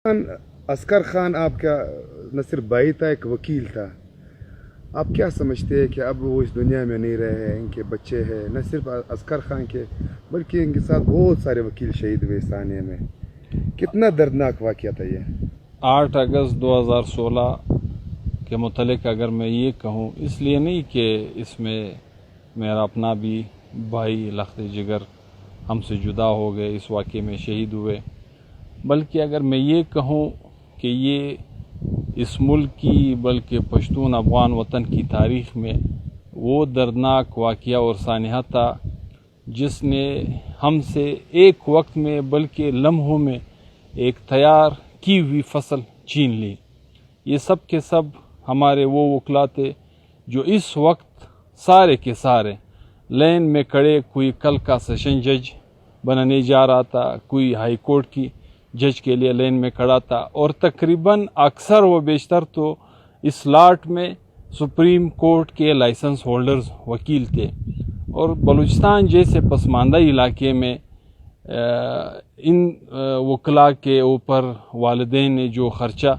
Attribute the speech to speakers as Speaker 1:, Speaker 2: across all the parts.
Speaker 1: عسکر خان آپ کا نہ صرف بھائی تھا، ایک وکیل تھا. آپ کیا سمجھتے ہیں کہ اب وہ اس دنیا میں نہیں رہے ہیں، ان کے بچے ہیں، نہ صرف عسکر خان کے بلکہ ان کے ساتھ بہت سارے وکیل شہید ہوئے ثانیہ میں. کتنا دردناک واقعہ تھا یہ.
Speaker 2: 8 اگست 2016 کے متعلق اگر میں یہ کہوں، اس لیے نہیں کہ اس میں میرا اپنا بھی بھائی لخت جگر ہم سے جدا ہو گئے، اس واقعے میں شہید ہوئے، بلکہ اگر میں یہ کہوں کہ یہ اس ملک کی بلکہ پشتون افغان وطن کی تاریخ میں وہ دردناک واقعہ اور سانحہ تھا جس نے ہم سے ایک وقت میں بلکہ لمحوں میں ایک تیار کی ہوئی فصل چھین لی. یہ سب کے سب ہمارے وہ وکلا تھے جو اس وقت سارے کے سارے لین میں کھڑے، کوئی کل کا سیشن جج بنانے جا رہا تھا، کوئی ہائی کورٹ کی جج کے لیے لین میں کھڑا تھا، اور تقریباً اکثر و بیشتر تو اس لاٹ میں سپریم کورٹ کے لائسنس ہولڈرز وکیل تھے. اور بلوچستان جیسے پسماندہ علاقے میں ان وکلاء کے اوپر والدین نے جو خرچہ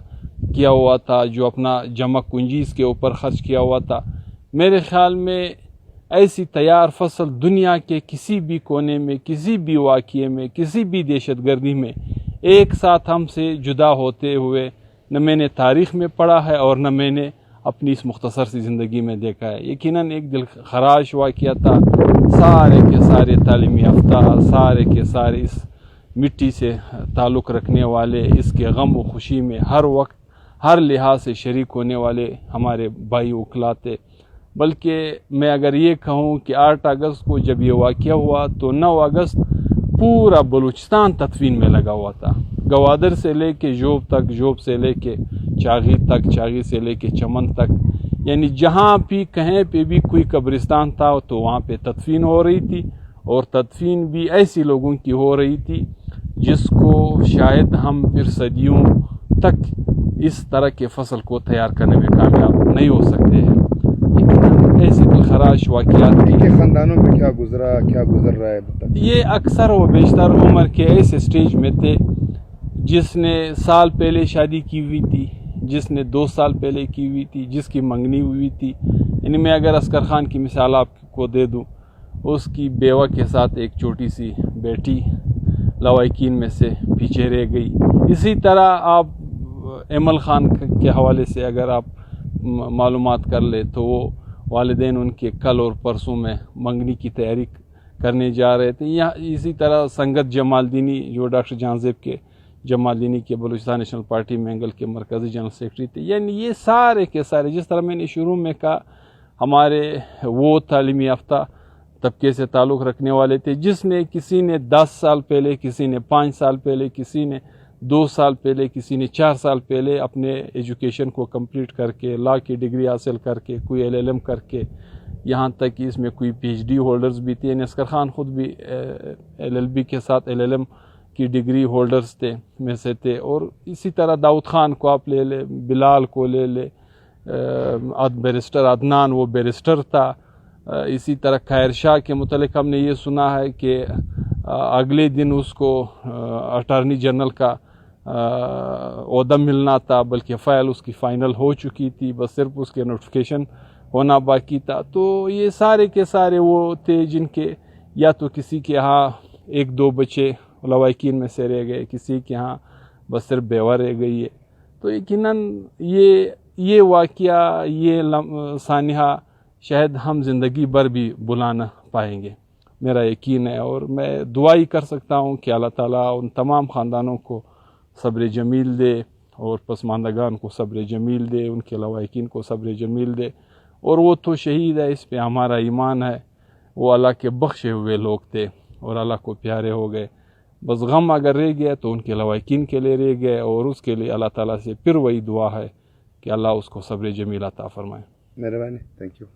Speaker 2: کیا ہوا تھا، جو اپنا جمع کنجی اس کے اوپر خرچ کیا ہوا تھا، میرے خیال میں ایسی تیار فصل دنیا کے کسی بھی کونے میں، کسی بھی واقعے میں، کسی بھی دہشت گردی میں ایک ساتھ ہم سے جدا ہوتے ہوئے نہ میں نے تاریخ میں پڑھا ہے اور نہ میں نے اپنی اس مختصر سی زندگی میں دیکھا ہے. یقیناً ایک دل خراش واقعہ تھا. سارے کے سارے تعلیمی یافتہ، سارے کے سارے اس مٹی سے تعلق رکھنے والے، اس کے غم و خوشی میں ہر وقت ہر لحاظ سے شریک ہونے والے ہمارے بھائی وکلا تھے. بلکہ میں اگر یہ کہوں کہ 8 اگست کو جب یہ واقعہ ہوا تو 9 اگست پورا بلوچستان تدفین میں لگا ہوا تھا. گوادر سے لے کے جوب تک، جوب سے لے کے چاغی تک، چاغی سے لے کے چمن تک، یعنی جہاں بھی کہیں پہ بھی کوئی قبرستان تھا تو وہاں پہ تدفین ہو رہی تھی. اور تدفین بھی ایسی لوگوں کی ہو رہی تھی جس کو شاید ہم پھر صدیوں تک اس طرح کے فصل کو تیار کرنے میں کامیاب نہیں ہو سکتے ہیں. لیکن ایسے دلخراش واقعات
Speaker 1: ان کے خاندانوں میں کیا گزرا، کیا گزر رہا ہے؟
Speaker 2: یہ اکثر و بیشتر عمر کے ایسے سٹیج میں تھے جس نے سال پہلے شادی کی ہوئی تھی، جس نے 2 سال پہلے کی ہوئی تھی، جس کی منگنی ہوئی تھی. یعنی میں اگر عسکر خان کی مثال آپ کو دے دوں، اس کی بیوہ کے ساتھ ایک چھوٹی سی بیٹی لوائکین میں سے پیچھے رہ گئی. اسی طرح آپ ایمل خان کے حوالے سے اگر آپ معلومات کر لیں تو وہ والدین ان کے کل اور پرسوں میں منگنی کی تیاری کرنے جا رہے تھے. یا اسی طرح سنگت جمال دینی جو ڈاکٹر جہاں زیب کے جمال دینی کے بلوچستان نیشنل پارٹی مینگل کے مرکزی جنرل سیکرٹری تھے. یعنی یہ سارے کے سارے، جس طرح میں نے شروع میں کہا، ہمارے وہ تعلیمی یافتہ طبقے سے تعلق رکھنے والے تھے جس نے کسی نے 10 سال پہلے، کسی نے 5 سال پہلے، کسی نے 2 سال پہلے، کسی نے 4 سال پہلے اپنے ایجوکیشن کو کمپلیٹ کر کے، لا کی ڈگری حاصل کر کے، کوئی LLM کر کے، یہاں تک کہ اس میں کوئی PhD ہولڈرز بھی تھے. یعنی عسکر خان خود بھی LLB کے ساتھ LLM کی ڈگری ہولڈرز تھے میں سے تھے. اور اسی طرح داؤد خان کو آپ لے لے، بلال کو لے لے، بیرسٹر عدنان وہ بیرسٹر تھا. اسی طرح خیر شاہ کے متعلق ہم نے یہ سنا ہے کہ اگلے دن اس کو اٹارنی جنرل کا عہدہ ملنا تھا، بلکہ فائل اس کی فائنل ہو چکی تھی، بس صرف اس کے نوٹیفیکیشن ہونا باقی تھا. تو یہ سارے کے سارے وہ تھے جن کے یا تو کسی کے ہاں 1-2 بچے لوائکین میں سے رہ گئے، کسی کے ہاں بس صرف بیوہ رہ گئی ہے. تو یقیناً یہ واقعہ، یہ سانحہ شاید ہم زندگی بھر بھی بھلا نہ پائیں گے، میرا یقین ہے. اور میں دعا ہی کر سکتا ہوں کہ اللہ تعالیٰ ان تمام خاندانوں کو صبر جمیل دے، اور پسماندگان کو صبر جمیل دے، ان کے لوائکین کو صبر جمیل دے. اور وہ تو شہید ہے، اس پہ ہمارا ایمان ہے، وہ اللہ کے بخشے ہوئے لوگ تھے اور اللہ کو پیارے ہو گئے. بس غم اگر رہ گیا تو ان کے لوائکین کے لیے رہ گئے، اور اس کے لیے اللہ تعالیٰ سے پھر وہی دعا ہے کہ اللہ اس کو صبر جمیل عطا فرمائے.
Speaker 1: مہربانی. Thank you.